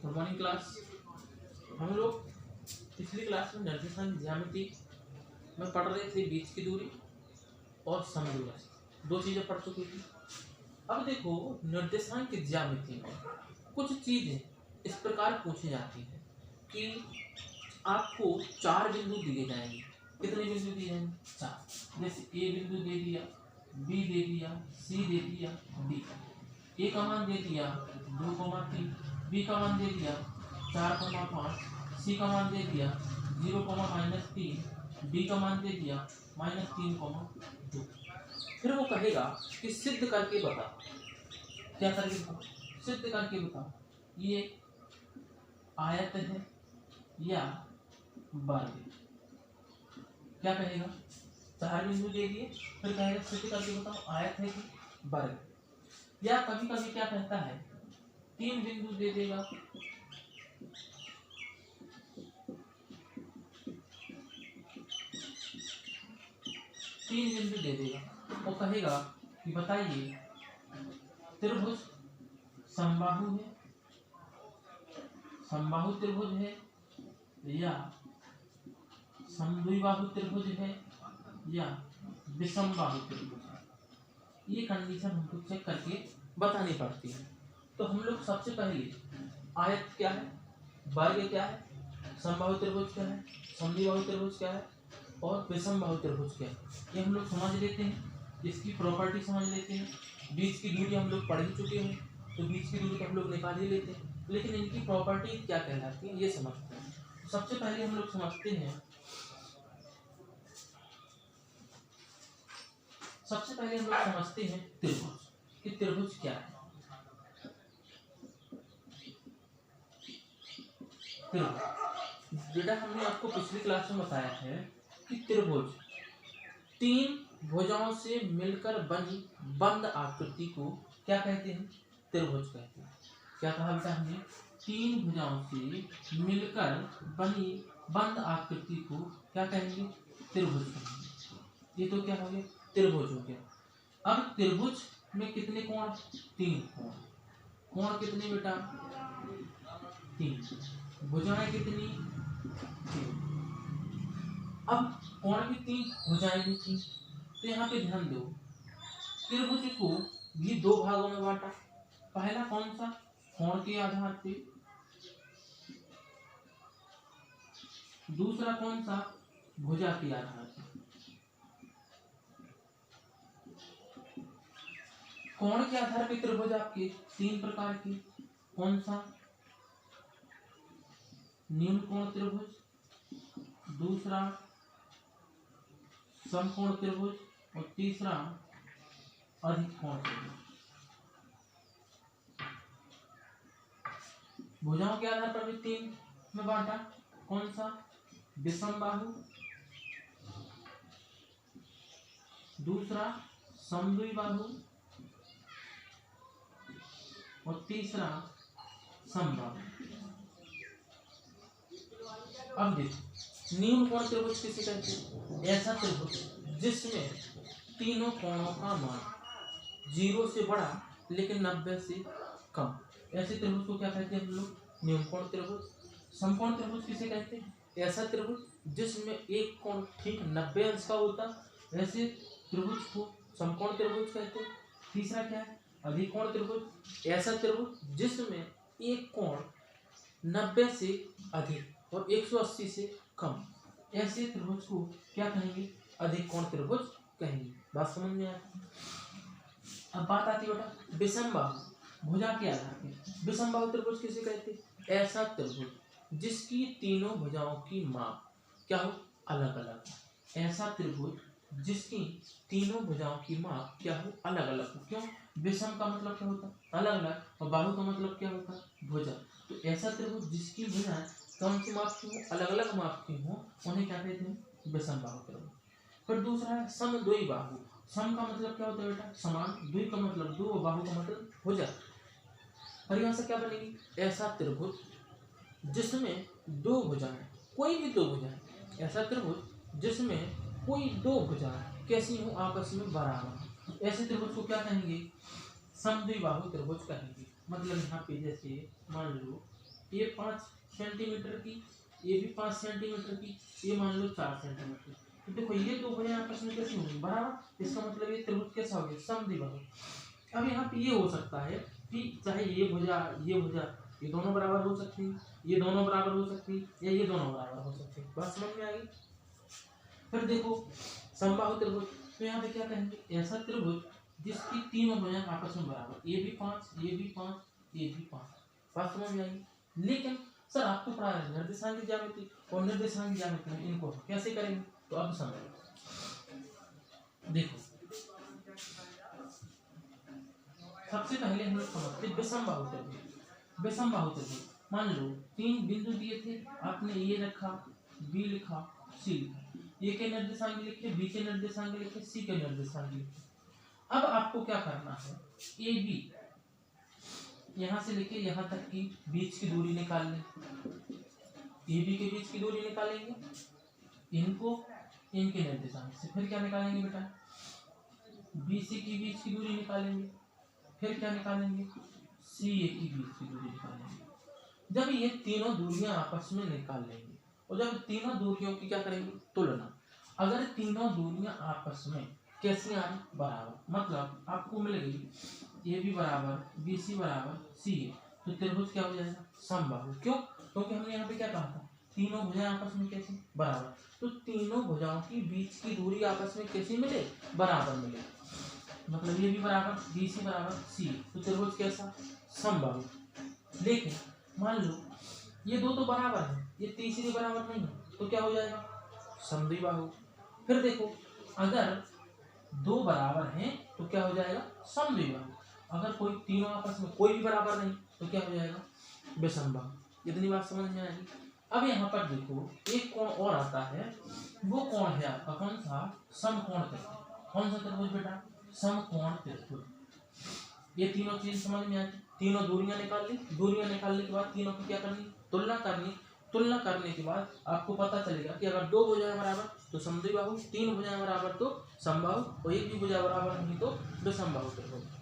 Good morning class. हम लोग पिछली क्लास में निर्देशांक ज्यामिति में पढ़ रहे थे बीच की दूरी और समदूरस्थ, दो चीजें पढ़ चुकी थी। अब देखो निर्देशांक ज्यामिति में कुछ चीजें इस प्रकार पूछी जाती है कि आपको चार बिंदु दिए जाएंगे। कितने बिंदु दिए जाएंगे? चार। जैसे ए बिंदु दे दिया, बी दे दिया, सी दे दिया, डी। ए का मान दे दिया 2,3, बी का मान दे दिया 4,5, सी का मान दे दिया 0,-3, डी का मान दे दिया -3,2। फिर वो कहेगा कि सिद्ध करके बता। क्या करके बता? सिद्ध करके बता ये आयत है या वर्ग। क्या कहेगा? चार बिंदु दे दिए, फिर कहेगा सिद्ध करके बताओ आयत है कि वर्ग। या कभी कभी क्या कहता है, तीन बिंदु दे देगा, तीन बिंदु दे देगा वो कहेगा कि बताइए त्रिभुज समबाहु है, समबाहु त्रिभुज है या समद्विबाहु त्रिभुज है या विषमबाहु त्रिभुज है। ये कंडीशन हमको चेक करके बतानी पड़ती है। तो हम लोग सबसे पहले आयत क्या है, वर्ग क्या है, समबाहु त्रिभुज क्या है, समद्विबाहु त्रिभुज क्या है और विषमबाहु त्रिभुज क्या है, ये हम लोग समझ लेते हैं। इसकी प्रॉपर्टी समझ लेते हैं। बीच की दूरी हम लोग पढ़ ही चुके हैं, तो बीच की दूरी तो हम लोग निकाल ही लेते हैं, लेकिन इनकी प्रॉपर्टी क्या कहलाती है ये समझते हैं। सबसे पहले हम लोग समझते हैं, त्रिभुज कि त्रिभुज क्या है। त्रिभुज बेटा हमने आपको पिछली क्लास में बताया है कि त्रिभुज तीन भुजाओं से मिलकर बनी बंद आकृति को क्या कहते हैं? त्रिभुज कहते हैं। क्या कहा बेटा हमने? तीन भुजाओं से मिलकर बनी बंद आकृति को क्या कहेंगे? त्रिभुज कहेंगे। ये तो क्या हो गया? त्रिभुज हो गया। अब त्रिभुज में कितने कोण? तीन कोण। कोण कितने बेटा? तीन। भुजाएं कितनी? तीन। अब कोण की तीन, भुजाएं भी तीन। तो यहाँ पे ध्यान दो, त्रिभुज को भी दो भागों में बांटा। पहला कौन सा? कोण के आधार पे। दूसरा कौन सा? भुजा के आधार पे। कोण के आधार पे त्रिभुज आपके तीन प्रकार के। कौन सा? न्यून कोण त्रिभुज, दूसरा समकोण त्रिभुज और तीसरा अधिक कोण त्रिभुज। भुजाओं के आधार पर भी तीन में बांटा। कौन सा? विषमबाहु, दूसरा समद्विबाहु और तीसरा समबाहु। अब देखो न्यून कोण त्रिभुज किसे कहते हैं? ऐसा त्रिभुज जिसमें तीनों कोणों का मान 0 से बड़ा लेकिन 90 से कम। ऐसे त्रिभुज को क्या कहते हैं हम लोग? न्यून कोण त्रिभुज। समकोण त्रिभुज किसे कहते हैं? ऐसा त्रिभुज जिसमें एक कोण ठीक 90 अंश का होता, ऐसे त्रिभुज को समकोण त्रिभुज कहते हैं। तीसरा क्या है? अधिकोण त्रिभुज। ऐसा त्रिभुज जिसमें एक कोण 90 से अधिक और 180 से कम, ऐसे त्रिभुज को क्या कहेंगे? अधिक कोण त्रिभुज कहेंगे। बात समझ में आती? अब बात आती है बेटा विषमबाहु, भुजा के आधार पे। विषमबाहु त्रिभुज किसे कहते हैं? ऐसा त्रिभुज जिसकी तीनों भुजाओं की माप क्या हो? अलग अलग। ऐसा त्रिभुज जिसकी तीनों भुजाओं की माप क्या हो? अलग अलग हो। क्यों? विषम का मतलब क्या होता? अलग अलग, और बाहु का मतलब क्या होता? भुजा। तो ऐसा त्रिभुज जिसकी भुजाएं कौन सी माप की हो? अलग अलग माप की हो, उन्हें क्या कहते हैं? विषमबाहु त्रिभुज। फिर दूसरा है समद्विबाहु। सम का मतलब क्या होता है बेटा? समान, द्वि का मतलब दो और बाहु का मतलब भुजा। परिभाषा क्या बनेगी? ऐसा त्रिभुज जिसमें दो भुजाएं, कोई भी दो भुजाएं। ऐसा त्रिभुज जिसमें कोई दो भुजाएं कैसी हो? आपस में बराबर। ऐसे त्रिभुज को क्या कहेंगे? समद्विबाहु त्रिभुज कहेंगे। मतलब यहाँ पे जैसे मान लो ये 5 सेंटीमीटर की, ये भी 5 सेंटीमीटर की, ये मान लो 4 सेंटीमीटर। तो देखो ये दो भुजाएं आपस में कैसी होंगी, बराबर। इसका मतलब ये त्रिभुज कैसा हो गया, समद्विबाहु। अब यहाँ पे ये हो सकता है कि चाहे ये भुजा ये दोनों बराबर हो सकती है, ये दोनों बराबर हो सकती है, या ये दोनों बराबर हो सकती है। बात समझ में आ गई। फिर देखो समबाहु त्रिभुज, तो यहाँ पे क्या कहेंगे, ऐसा त्रिभुज जिसकी तीनों भुजाएं आपस में बराबर, ये भी 5, ये भी 5, ये भी 5। बात समझ में आएगी। लेकिन सर आपको पढ़ा है निर्देशांक ज्यामिति, और निर्देशांक ज्यामिति में इनको कैसे करेंगे, तो अब समझो। देखो सबसे पहले हम लोग समझते विषमबाहु त्रिभुज। विषमबाहु त्रिभुज मान लो 3 बिंदु दिए थे, आपने ए रखा, बी लिखा, सी लिखा। ए के निर्देशांक लिखे, बी के निर्देशांक लिखे, सी के निर्देशांक लिखे। अब आपको क्या करना है, ए बी यहां से लेके यहां तक की बीच की दूरी निकाल लें। ए बी के बीच की दूरी निकालेंगे, इनको इनके निर्देशांक से। फिर क्या निकालेंगे बेटा, बी सी की बीच की दूरी निकालेंगे। फिर क्या निकालेंगे, सी ए की बीच की दूरी निकालेंगे। जब ये तीनों दूरियां आपस में निकाल लेंगे, और जब तीनों दूरियों की क्या करेंगे, तुलना। अगर तीनों दूरियां आपस में कैसी आए, बराबर, मतलब आपको मिल गई ए बी बराबर बी सी बराबर सी ए, तो त्रिभुज क्या हो जाएगा, समबाहु। क्यों, क्योंकि हमने यहाँ पे क्या कहा था, तीनों भुजाएं आपस में कैसी, बराबर। तो तीनों भुजाओं की बीच की दूरी आपस में कैसी मिले, बराबर मिले। मतलब ये भी बराबर बी सी बराबर सी, तो त्रिभुज कैसा, समबाहु। लेकिन मान लो ये दो तो बराबर है, ये तीसरी बराबर नहीं है, तो क्या हो जाएगा, समद्विबाहु। फिर देखो अगर दो बराबर हैं तो क्या हो जाएगा, समद्विबाहु। अगर कोई तीनों आपस में कोई भी बराबर नहीं तो क्या हो जाएगा, विषमबाहु। इतनी बात समझ में आएगी। अब यहाँ पर देखो एक कोण और आता है, वो कोण है आपका कौन सा, समकोण त्रिभुज। कौन सा त्रिभुज बेटा, समकोण त्रिभुज। ये तीनों चीज समझ में आती, तीनों दूरियां निकाल ली, दूरियां निकालने के बाद तीनों की क्या करनी, तुलना करनी। तुलना करने के बाद आपको पता चलेगा कि अगर दो भुजाएं बराबर तो समद्विबाहु, तीन भुजाएं बराबर तो समबाहु, और एक भी भुजा बराबर नहीं तो विषमबाहु त्रिभुज।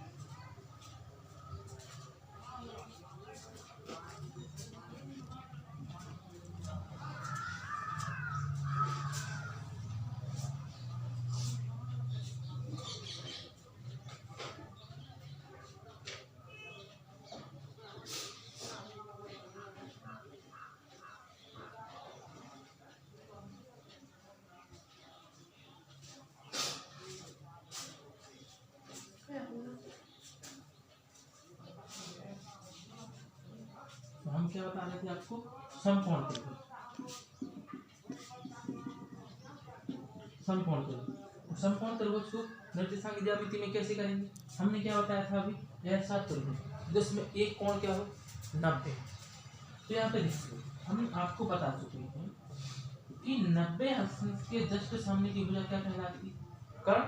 हम क्या बता रहे थे आपको, समकोण त्रिभुज। समकोण त्रिभुज, समकोण त्रिभुज को निर्देशांक ज्यामिति में कैसे करेंगे, हमने क्या बताया था अभी, ऐसा त्रिभुज जिसमें एक कोण क्या हो, 90। तो यहाँ पे देखिए हम आपको बता चुके हैं कि 90 अंश के जस्ट सामने की भुजा क्या कहलाती, कर्ण।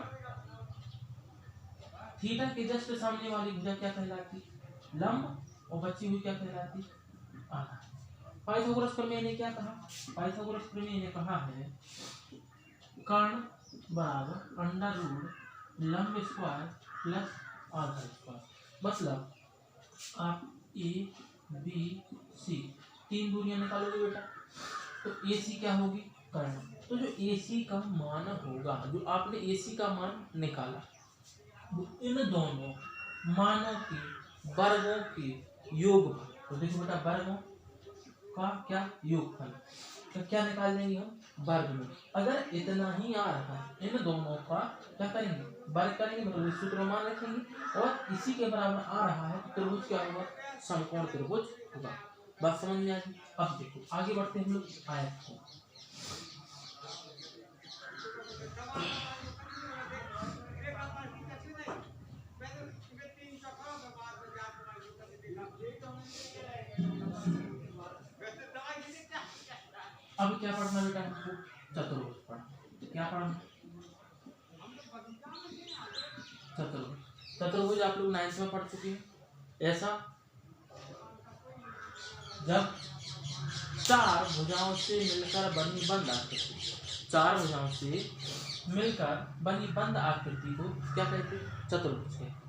थीटा के जस्ट सामने वाली भुजा क्या कहलाती, लंब। और बची हुई क्या कहलाती, आधा। पाइथागोरस प्रमेय ने क्या कहा, पाइथागोरस प्रमेय ने कहा है कर्ण बराबर अंडर रूट लंब स्क्वायर प्लस आधा स्क्वायर। मतलब आप ए बी सी तीन दूरियां निकालोगे बेटा, तो ए सी क्या होगी, कर्ण। तो जो ए सी का मान होगा, जो आपने ए सी का मान निकाला, वो इन दोनों मानों के वर्गों के योग। तो देखो बेटा वर्गों का क्या योगफल, तो क्या निकाल लेंगे हम, वर्ग में। अगर इतना ही आ रहा है इन दोनों का क्या करेंगे, वर्ग करेंगे, मतलब सूत्र मान रखेंगे, और इसी के बराबर आ रहा है तो त्रिभुज क्या होगा, समकोण त्रिभुज होगा। बात समझ में आ गई। अब देखो आगे बढ़ते हैं हम लोग आयत को। अब क्या पढ़ना बेटा हमको, चतुर्भुज पढ़ना। क्या पढ़ना, चतुर्भुज। चतुर्भुज आप लोग 9th में पढ़ चुके हैं। ऐसा जब चार भुजाओं से मिलकर बनी बंद आकृति, चार भुजाओं से मिलकर बनी बंद आकृति को क्या कहते हैं, चतुर्भुज कहते हैं।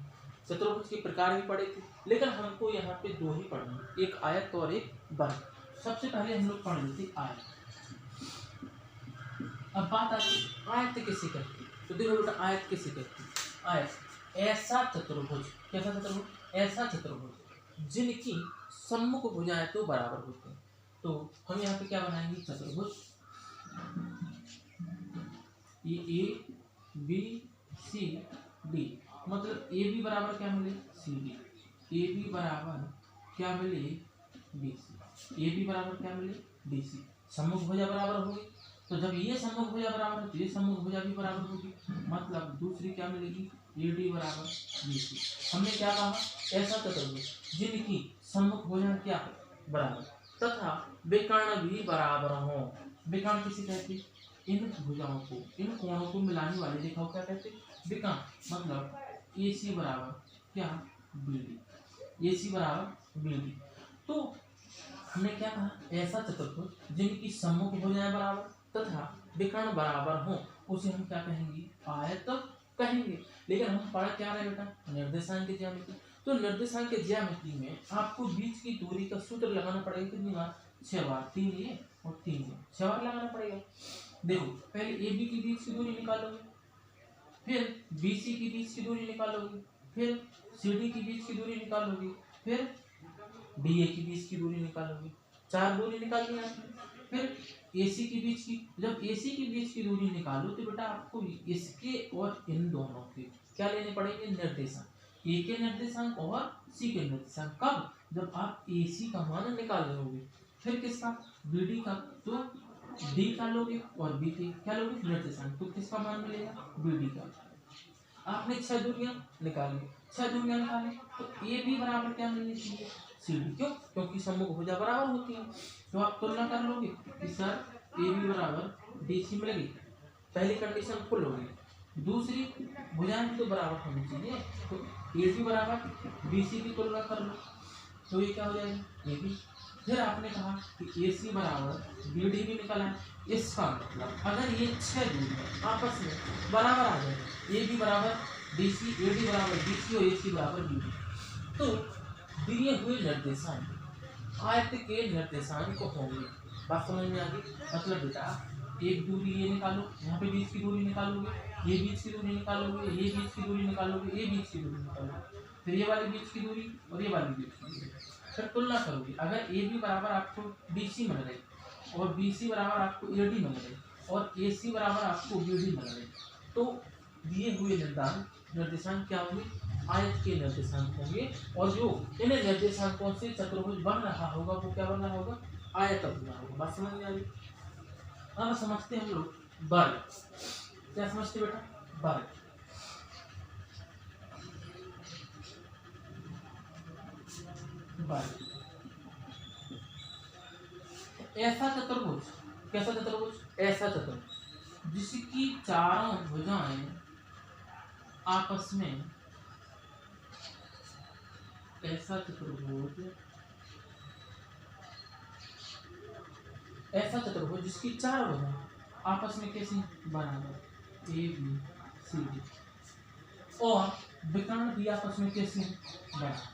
चतुर्भुज के प्रकार भी पढ़े थे, लेकिन हमको यहाँ पे दो ही पढ़ने, एक आयत और एक वर्ग। सबसे पहले हम लोग पढ़ लेते आयत। अब बात आती है आयत किसे कहते हैं, तो देखो बेटा आयत किसे कहते हैं। आयत ऐसा चतुर्भुज, कैसा चतुर्भुज, ऐसा चतुर्भुज जिनकी सम्मुख भुजाएं तो बराबर होते हैं। तो हम यहाँ पे क्या बनाएंगे, चतुर्भुज, ये ए बी सी डी, मतलब ए बी बराबर क्या मिले, सी डी, ए बी बराबर क्या मिले, बी सी, ए बी बराबर क्या मिले, डी सी। सम्मुख भुजा बराबर होगी, तो जब ये सम्मुख भुजा बराबर है तो ये सम्मुख भुजा भी बराबर होगी, मतलब दूसरी क्या मिलेगी, ए डी बराबर बी सी। हमने क्या कहा, ऐसा चतुर्भुज जिनकी सम्मुख भुजा क्या है, बराबर, तथा विकर्ण भी बराबर हो। विकर्ण किसे कहते हैं, इन भुजाओं को, इन कोणों को मिलाने वाले रेखाओं क्या कहते हैं, विकर्ण, मतलब ए सी बराबर क्या, बी डी, ए सी बराबर बी डी। तो हमने क्या कहा, ऐसा चतुर्भुज जिनकी सम्मुख भुजाएं बराबर तथा विकर्ण बराबर हो, उसे हम क्या कहेंगे, आयत कहेंगे। लेकिन हम पढ़ क्या रहे बेटा, निर्देशांक की ज्यामिति। तो निर्देशांक की ज्यामिति में आपको बीच की दूरी का सूत्र लगाना पड़ेगा, कितनी बार, 6 बार, 3 ये और 3 ये, 6 बार लगाना पड़ेगा। देखो पहले ए बी के बीच की दूरी निकालोगे, फिर बी सी के बीच की दूरी निकालोगे, फिर सी डी के बीच की दूरी निकालोगे, फिर डी ए के बीच की दूरी निकालोगे, 4 दूरी निकाल ली आपने। फिर AC के बीच की, जब AC के बीच की दूरी निकालो तो बेटा आपको इसके और इन दोनों के क्या लेने पड़ेंगे, निर्देशांक, A के निर्देशांक और C के निर्देशांक। कब, जब आप AC का मान निकाल रहे होगे, फिर किसका, BD का, तो D का लोगे और B के क्या लोगे, निर्देशांक, तो किसका मान मिलेगा, BD का। आपने 6 दूरियां निकाली, 6 दूरियां निकाली तो AB बराबर क्या मिलनी चाहिए, CD, क्यों, क्योंकि सम्मुख भुजा बराबर होती है। तो आप तुलना कर लोगे कि सर ए बी बराबर डी सी मिलेगी, पहली कंडीशन फुल होगी। दूसरी भुजाएं भी तो बराबर होनी चाहिए, तो ए बी बराबर बी सी की तुलना कर लो, तो ये क्या हो जाएगा, ए बी। फिर आपने कहा कि ए सी बराबर बी डी भी निकला है, इसका मतलब अगर ये 6 दूरियां आपस में बराबर आ जाए, ए बी बराबर डी सी, ए डी बराबर डी सी और ए सी बराबर बी डी, तो दिए हुए निर्देशांक आयत के निर्देशांक होंगे। बात समझ में आ गई, मतलब बेटा एक दूरी ये निकालो, यहाँ पे बीच की दूरी निकालोगे, ये बीच की दूरी निकालोगे, ये बीच की दूरी निकालोगे, ये बीच की दूरी निकालोगे, फिर ये वाली बीच की दूरी और ये वाली बीच की दूरी, फिर तुलना करोगे। अगर ए बी बराबर आपको डी सी मिल रही और बी सी बराबर आपको ए डी मिल रही और ए सी बराबर आपको बी डी मिल रही, तो दिए हुए निर्देशांक क्या होंगे, आयत के निर्देशांक होंगे, और जो इन निर्देशांकों से चतुर्भुज बन रहा होगा वो क्या बन रहा होगा, आयत बना होगा। बात समझ में आ गई। अब समझते हैं हम लोग वर्ग, क्या समझते बेटा, वर्ग। वर्ग ऐसा चतुर्भुज, कैसा चतुर्भुज, ऐसा चतुर्भुज जिसकी चारों भुजाएं आपस में, ऐसा चतुर्भुज, ऐसा चतुर्भुज जिसकी 4 भुजाएं आपस में कैसी बराबर, ए बी सी डी, और विकर्ण भी आपस में कैसी बराबर।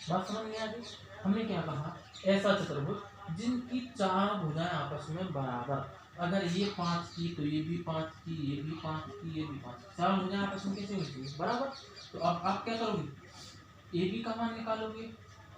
बात समझ में आ गई। हमने क्या कहा, ऐसा चतुर्भुज जिनकी 4 भुजाएं आपस में बराबर, अगर ये 5 की तो ये भी 5 की, ये भी 5 की, ये भी 5, 4 भुजाएं आपस में कैसे होती है, बराबर। तो अब आप क्या करोगे, ए बी का मान निकालोगे,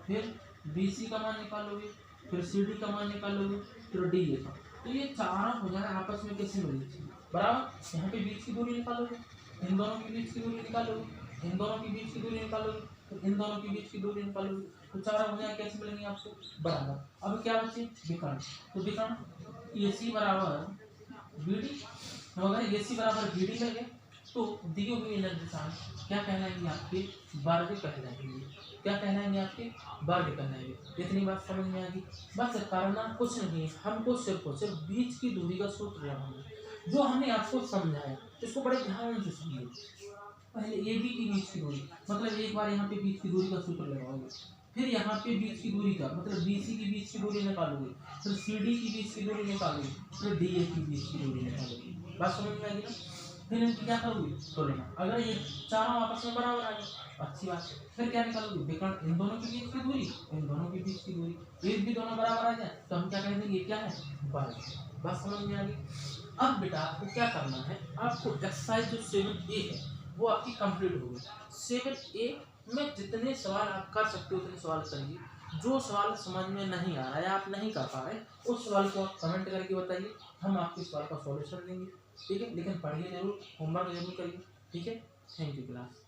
फिर बी सी का मान निकालोगे, फिर सी डी का मान निकालोगे, फिर डी ए का। तो ये चारों भुजाएं आपस में कैसे मिलनी चाहिए, बराबर। यहाँ पे बीच की दूरी निकालोगे, इन दोनों के बीच की दूरी निकालोगे, इन दोनों के बीच की दूरी निकालोगे, तो इन दोनों के बीच की दूरी निकालोगे, तो चारों भुजाएं कैसे मिलेंगी आपको, बराबर। अब क्या बचे, विकर्ण। तो विकर्ण ए सी बराबर बी डी, अगर ए सी बराबर बी डी मिल गए तो दिए हुए निर्देशांक क्या कहलाएंगे, आपके वर्ग कहलाएंगे। क्या कहलाएंगे, आपके वर्ग कहलाएंगे। इतनी बात समझ में आ गई। बस करना कुछ नहीं, हमको सिर्फ और सिर्फ बीच की दूरी का सूत्र लगाना है, जो हमने आपको समझाया, इसको बड़े ध्यान से सुनिए। पहले ए बी की बीच की दूरी, मतलब एक बार यहाँ पे बीच की दूरी का सूत्र लगाओगे, फिर यहाँ पे बीच की दूरी का मतलब बी सी की बीच की दूरी निकालोगे, फिर सी डी की बीच की दूरी निकालोगे, फिर डी ए की बीच की दूरी निकालोगे। बात समझ में आ गई ना। फिर इनकी क्या करोगे, तुलना। अगर ये चारों आपस में बराबर आ गए, अच्छी बात है। फिर क्या निकालोगे, विकर्ण इन दोनों के बीच की दूरी, इन दोनों के बीच की दूरी, एक भी दोनों बराबर आ जाए तो हम क्या कह देंगे, क्या है, वर्ग। बस समझ में आ गई। अब बेटा आपको क्या करना है, आपको एक्सरसाइज जो 7A है वो आपकी कंप्लीट हो गई। 7A में जितने सवाल आप कर सकते हो उतने सवाल करिए। जो सवाल समझ में नहीं आ रहा है, आप नहीं कर पा रहे, उस सवाल को आप कमेंट करके बताइए, हम आपके सवाल का सॉल्यूशन देंगे। ठीक है, लेकिन पढ़िए जरूर, होमवर्क जरूर करिए। ठीक है, थैंक यू क्लास।